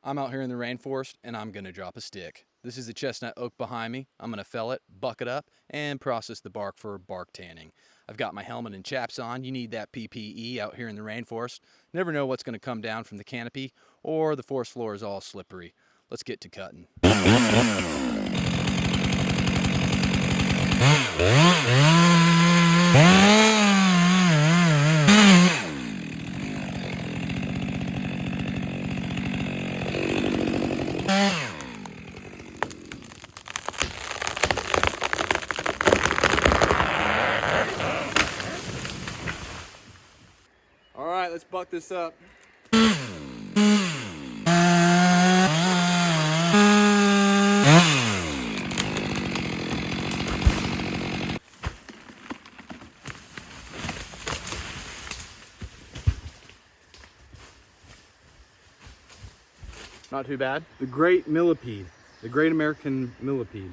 I'm out here in the rainforest and I'm gonna drop a stick. This is the chestnut oak behind me. I'm gonna fell it, buck it up, and process the bark for bark tanning. I've got my helmet and chaps on. You need that PPE out here in the rainforest. Never know what's gonna come down from the canopy, or the forest floor is all slippery. Let's get to cutting. All right, let's buck this up. Not too bad. The great millipede, the great American millipede.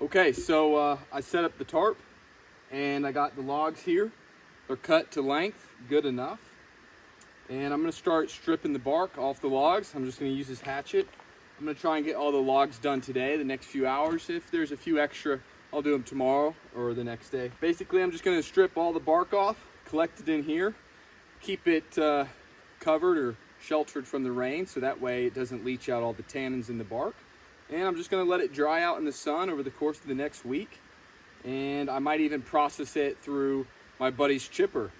Okay, so I set up the tarp and I got the logs here. They're cut to length, good enough. And I'm gonna start stripping the bark off the logs. I'm just gonna use this hatchet. I'm gonna try and get all the logs done today, the next few hours. If there's a few extra, I'll do them tomorrow or the next day. Basically, I'm just gonna strip all the bark off, collect it in here, keep it covered or sheltered from the rain so that way it doesn't leach out all the tannins in the bark. And I'm just gonna let it dry out in the sun over the course of the next week. And I might even process it through my buddy's chipper.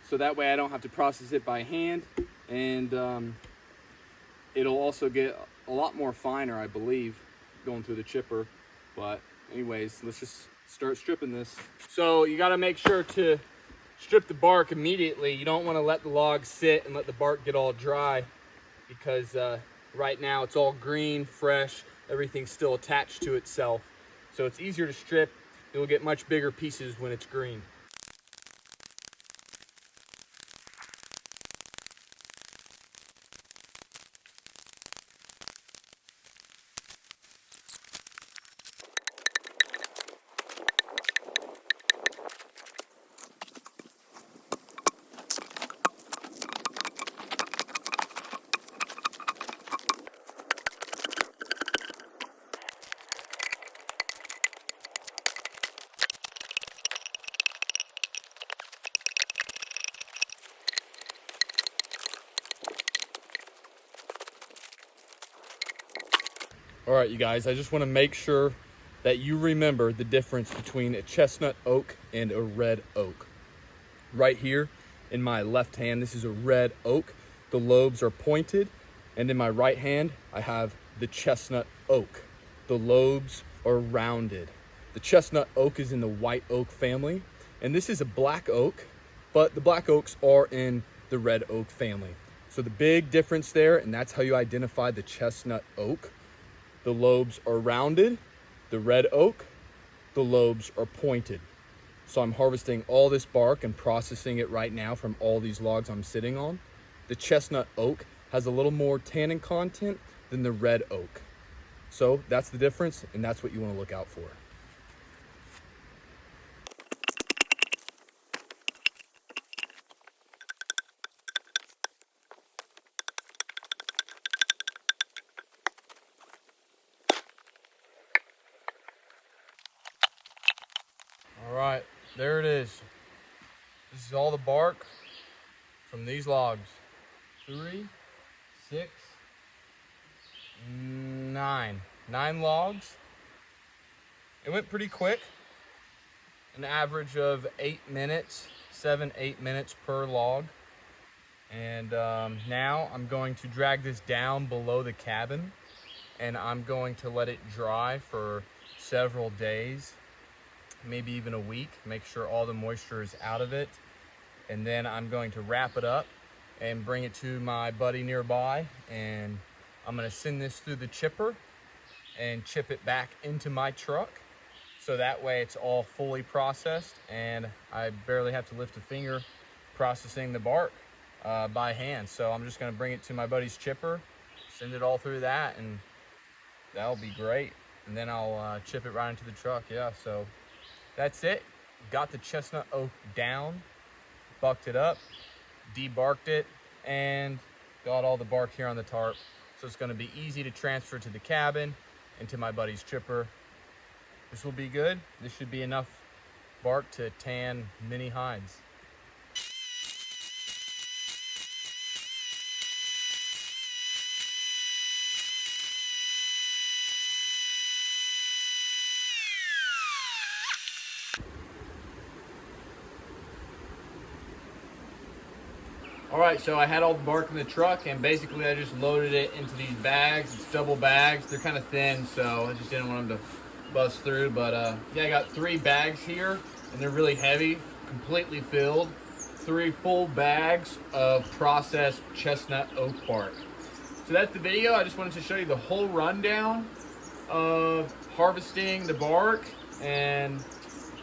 So that way I don't have to process it by hand. And it'll also get a lot more finer, I believe, going through the chipper. But anyways, let's just start stripping this. So you gotta make sure to strip the bark immediately. You don't wanna let the log sit and let the bark get all dry because right now it's all green, fresh, everything's still attached to itself. So it's easier to strip. You'll get much bigger pieces when it's green. All right, you guys, I just want to make sure that you remember the difference between a chestnut oak and a red oak. Right here in my left hand, this is a red oak. The lobes are pointed, and in my right hand, I have the chestnut oak. The lobes are rounded. The chestnut oak is in the white oak family, and this is a black oak, but the black oaks are in the red oak family. So the big difference there, and that's how you identify the chestnut oak. The lobes are rounded. The red oak, the lobes are pointed. So I'm harvesting all this bark and processing it right now from all these logs I'm sitting on. The chestnut oak has a little more tannin content than the red oak. So that's the difference, and that's what you want to look out for. All right, there it is. This is all the bark from these logs. 3, 6, 9. 9 logs. It went pretty quick. An average of 8 minutes, 7-8 minutes per log. And now I'm going to drag this down below the cabin, and I'm going to let it dry for several days, maybe even a week, make sure all the moisture is out of it. And then I'm going to wrap it up and bring it to my buddy nearby, and I'm gonna send this through the chipper and chip it back into my truck. So that way it's all fully processed and I barely have to lift a finger processing the bark by hand. So I'm just gonna bring it to my buddy's chipper, send it all through that, and that'll be great. And then I'll chip it right into the truck. Yeah, so that's it. Got the chestnut oak down, bucked it up, debarked it, and got all the bark here on the tarp. So it's gonna be easy to transfer to the cabin and to my buddy's chipper. This will be good. This should be enough bark to tan many hides. All right, so I had all the bark in the truck, and basically I just loaded it into these bags. It's double bags. They're kind of thin, so I just didn't want them to bust through. But yeah, I got 3 bags here, and they're really heavy, completely filled. 3 full bags of processed chestnut oak bark. So that's the video. I just wanted to show you the whole rundown of harvesting the bark and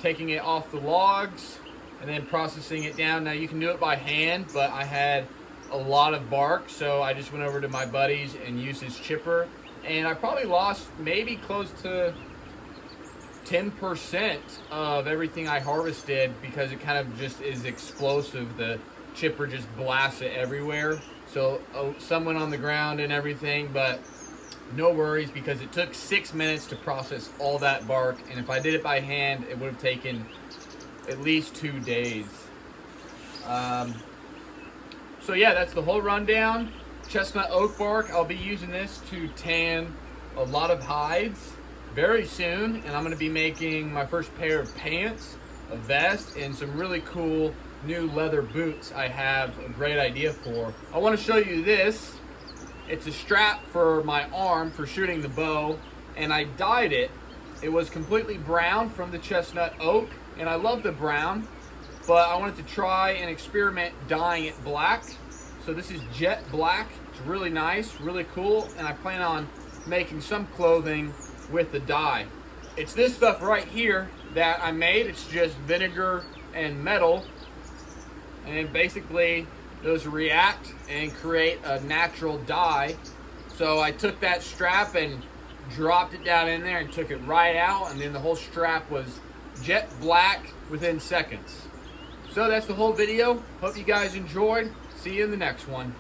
taking it off the logs, and then processing it down. Now you can do it by hand, but I had a lot of bark, so I just went over to my buddy's and used his chipper. And I probably lost maybe close to 10% of everything I harvested because it kind of just is explosive. The chipper just blasts it everywhere. So some went on the ground and everything, but no worries because it took 6 minutes to process all that bark. And if I did it by hand, it would have taken at least 2 days. So yeah, that's the whole rundown. Chestnut oak bark, I'll be using this to tan a lot of hides very soon, and I'm going to be making my first pair of pants, a vest, and some really cool new leather boots I have a great idea for. I want to show you this. It's a strap for my arm for shooting the bow, and I dyed it. It was completely brown from the chestnut oak, and I love the brown, but I wanted to try and experiment dyeing it black. So this is jet black. It's really nice, really cool, and I plan on making some clothing with the dye. It's this stuff right here that I made. It's just vinegar and metal, and basically those react and create a natural dye. So I took that strap and dropped it down in there and took it right out, and then the whole strap was jet black within seconds. So that's the whole video. Hope you guys enjoyed. See you in the next one.